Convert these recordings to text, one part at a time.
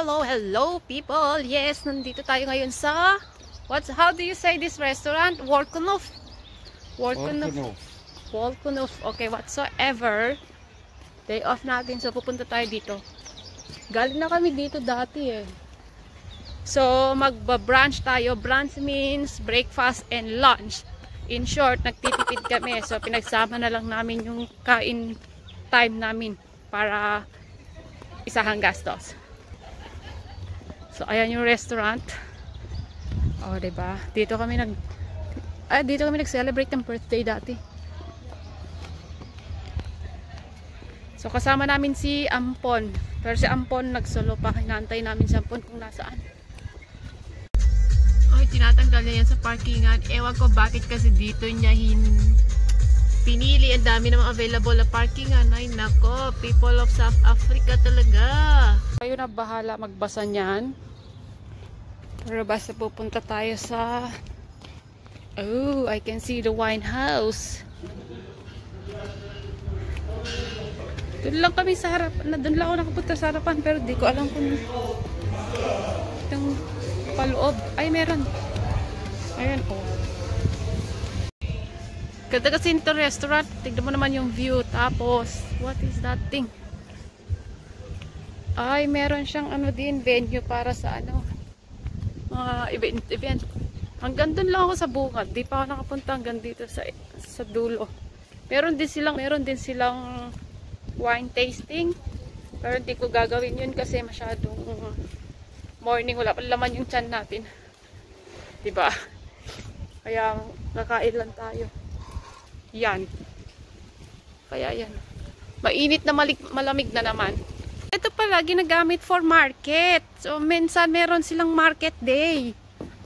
hello people. Yes, nandito tayo ngayon sa how do you say this restaurant? Volkanov. Okay, whatsoever. Day off natin, so pupunta tayo dito. Galing na kami dito dati eh. So magba-brunch tayo. Brunch means breakfast and lunch. In short, nagtitipid kami. So pinagsama na lang namin yung kain time namin para isahang gastos. So ayan yung restaurant. Oh, diba? Dito kami nag-celebrate ng birthday dati. So kasama namin si Ampon. Pero si Ampon nagsolo pa. Hinantay namin si Ampon kung nasaan. Ay, tinatanggal niya yan sa parkingan. Ewan ko bakit kasi dito niya pinili. Ang dami namang available na parkingan. Ay nako, people of South Africa talaga. Kayo na bahala magbasa niyan. Pero basta pupunta tayo sa I can see the wine house. Doon lang kami sa harap. Doon lang ako nakapunta sa harapan. Pero di ko alam kung itong paloob. Ay, meron. Ayan, oh. Ganda kasi ito restaurant. Tignan mo naman yung view. Tapos, what is that thing? Ay, meron siyang din, venue para sa mga event. Hanggang doon lang ako sa bungad. Di pa ako nakapunta hanggang dito sa dulo. Meron din silang wine tasting. Pero hindi ko gagawin yun kasi masyadong morning. Wala pa laman yung tiyan natin. Diba? Kaya kakain lang tayo. Yan. Kaya yan. Mainit na malamig na naman. Ito pala ginagamit for market. So minsan meron silang market day.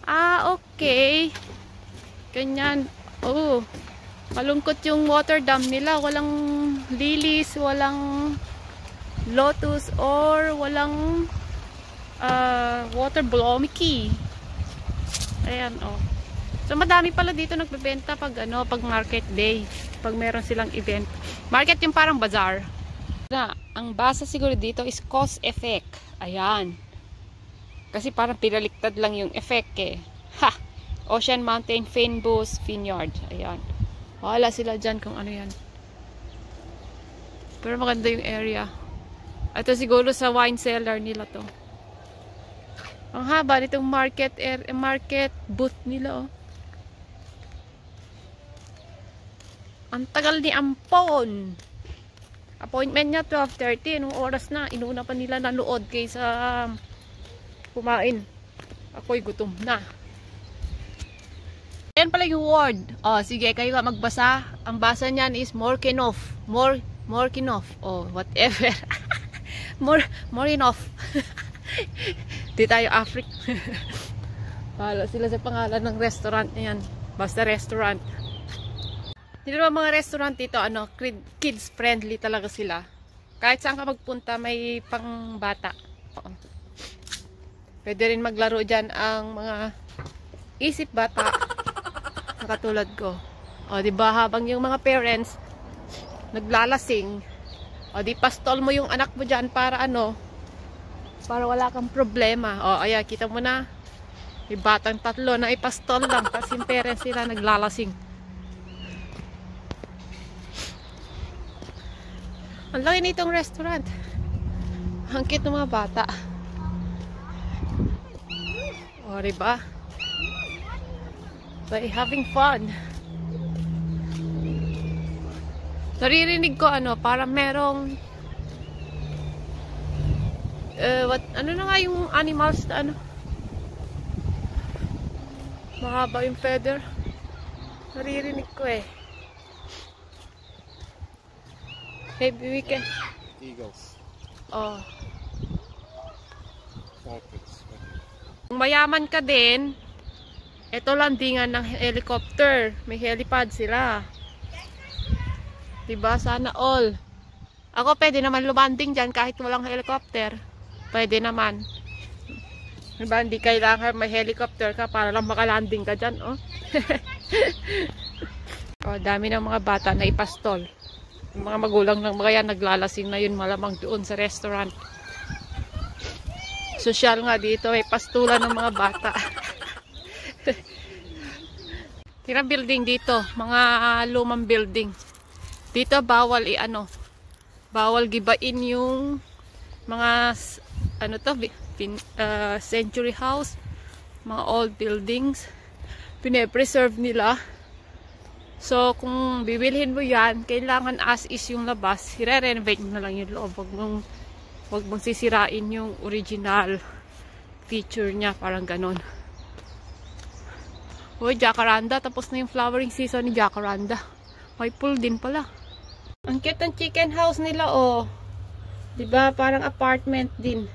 Okay. Ganyan. Oh. Malungkot yung water dam nila. Walang lilies, walang lotus, or walang water blomiki. Ayan, oh. So madami pala dito nagbebenta pag pag market day. Pag meron silang event. Market yung parang bazaar. Ang basa siguro dito is cause effect. Ayan. Kasi parang pinaliktad lang yung effect eh. Ha! Ocean Mountain Fynbos Vineyard. Ayan. Wala sila dyan kung ano yan. Pero maganda yung area. Ito siguro sa wine cellar nila to. Ang haba nitong market booth nila, oh. Ang tagal ni Ampon. Appointment niya 12:30. Anong oras na? Inuna pa nila nanood kaysa kumain. Ako'y gutom na. Ayan pala yung word. Sige, kayo nga magbasa. Ang basa niyan is Morkinov. Morkinov. Whatever. more enough. Di tayo Africa. Pala sila sa pangalan ng restaurant niyan. Basta restaurant. Hindi naman mga restaurant dito, kids friendly talaga sila. Kahit saan ka magpunta, may pang bata. Pwede rin maglaro dyan ang mga isip bata. Katulad ko. Diba, habang yung mga parents naglalasing, di pastol mo yung anak mo dyan para para wala kang problema. Ayan, kita mo na. May batang 3 na ipastol lang. Tapos yung parents sila naglalasing. Ang laki nitong restaurant. Ang cute ng mga bata. Diba? By having fun. Naririnig ko para merong ano na nga yung animals na mahaba yung feather. Naririnig ko eh. Maybe we can eagles. Kung mayaman ka din, ito landingan ng helicopter. May helipad sila. Diba? Sana all. Ako pwede naman lumanding dyan kahit walang helicopter. Pwede naman. Diba? Hindi kailangan may helicopter ka para lang makalanding ka dyan. Dami ng mga bata na ipastol. Yung mga magulang ng mga yan naglalasing na yun malamang doon sa restaurant. Sosyal nga dito. May pastulan ng mga bata. Tira building dito. Mga lumang building. Dito bawal bawal gibain yung mga century house. Mga old buildings. Pine-preserve nila. So, kung bibilhin mo yan, kailangan as is yung labas. I-renovate mo na lang yung loob. Huwag mong sisirain yung original feature niya. Parang ganon. Uy, jacaranda. Tapos na yung flowering season ni jacaranda. May pool din pala. Ang cute ng chicken house nila, oh. Diba? Parang apartment din.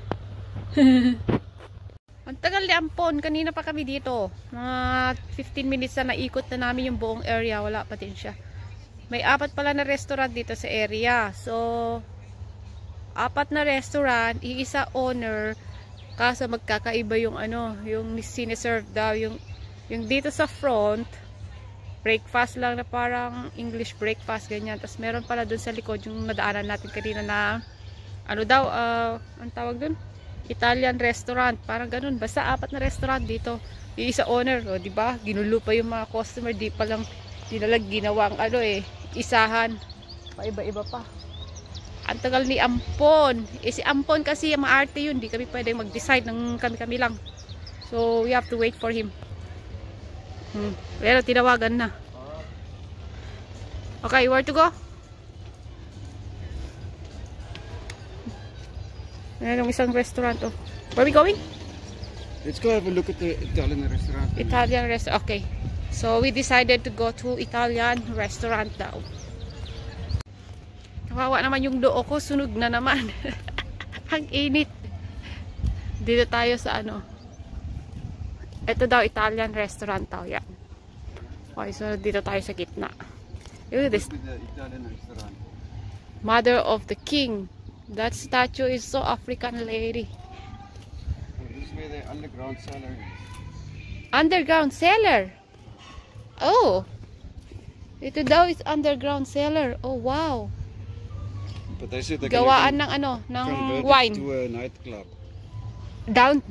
Ang tagal ni Ampon, kanina pa kami dito. Mga 15 minutes na naikot na namin yung buong area. Wala pa din siya. May 4 pala na restaurant dito sa area. So, 4 na restaurant, iisa owner. Kaso magkakaiba yung yung sineserve daw. Yung dito sa front, breakfast lang na parang English breakfast, ganyan. Tapos meron pala dun sa likod yung nadaanan natin kanina na, ang tawag dun? Italian restaurant, parang ganun. Basta 4 na restaurant dito. Yung isa owner, o diba? Ginulo pa yung mga customer, di pa lang ginawang isahan. Paiba-iba pa. Ang tagal ni Ampon. Si Ampon kasi maarte yun, di kami pwedeng mag-decide ng kami-kami lang. So we have to wait for him. Pero tinawagan na. Okay, where to go? Ayan yung isang restaurant. Oh. Where are we going? Let's go have a look at the Italian restaurant. Italian restaurant. Okay. So we decided to go to Italian restaurant daw. Kawawa naman yung doo ko. Sunog na naman. Ang init. Dito tayo sa Ito daw Italian restaurant daw. Yan. Okay, so dito tayo sa gitna. Look at this. Italian restaurant. Mother of the King. That statue is so African lady. This is where the underground cellar is. Underground cellar? Oh. Ito daw is underground cellar. Oh, wow. But they said they're Gawaan ng ng wine. To a nightclub. Down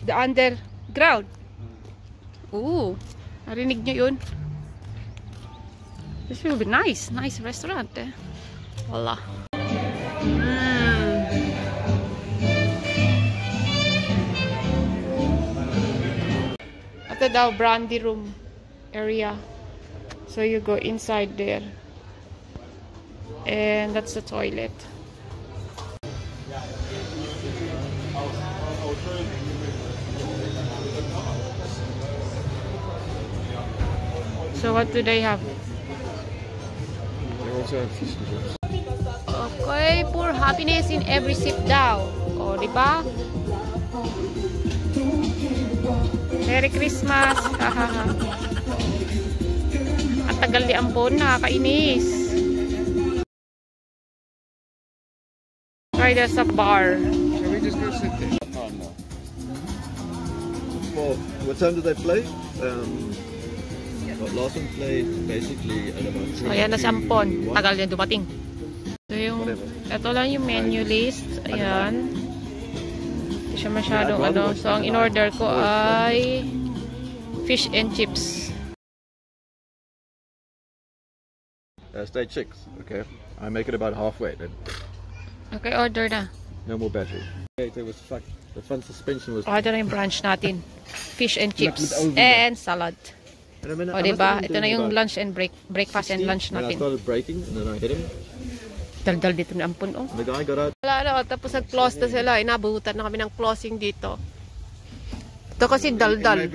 the underground. Ooh. Narinig nyo yun? This will be nice. Nice restaurant eh. Wala. Ito daw brandy room area. So you go inside there. And that's the toilet. So what do they have? They also have fish and chips. Okay, pour happiness in every sip daw. O, diba? Merry Christmas! Ang tagal ni Ampon, nakakainis. Try there's a bar. Shall we just go sit there? Well, what time did they play? Last one played basically at about 3. So, ayan na si Ampon. Tagal niya dumating. So, ito lang yung menu list. Ayan. Hindi siya masyadong So, ang in-order ko ay fish and chips. Stage 6, okay. I make it about halfway then. Okay, order na. No more battery. Okay, it was the front suspension was... Order na yung brunch natin. Fish and chips. And salad. O, diba? Ito na yung lunch and breakfast and lunch natin. I started braking and then I hit him. Daldal dito ni Ampon, oh. The guy got out. Wala, tapos nag-close na sila. Inabutan na kami ng closing dito. Ito kasi daldal.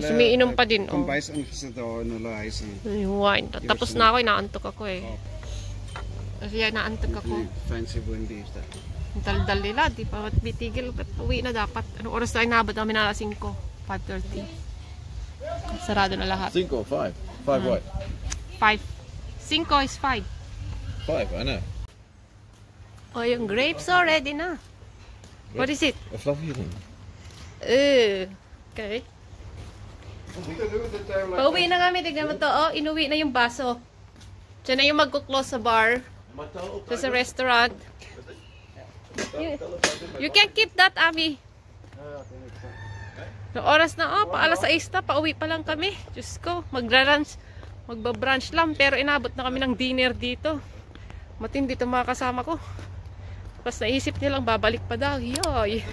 Sumiinom pa din, oh. Wine. Tapos na ako, inaantok ako eh. Kasi inaantok ako. Fancy windy is that. Daldal nila, di pa bitigil. Uwi na dapat. Anong oras tayo nabot namin na 5? 5:30. Sarado na lahat. 5 or 5? 5 what? 5. 5 is 5. 5, I know. Oh, yung grapes already na. What is it? A fluffy thing. Okay. Pauwi na kami. Tignan mo to. Oh, inuwi na yung baso. Diyan na yung magkuklose sa bar. Sa restaurant. You can keep that, Ami. No oras na, pa alas 6 na, pauwi pa lang kami. Diyos ko, magba-brunch lang, pero inabot na kami ng dinner dito. Matindi itong mga kasama ko. Tapos naisip nilang babalik pa daw. Yoy.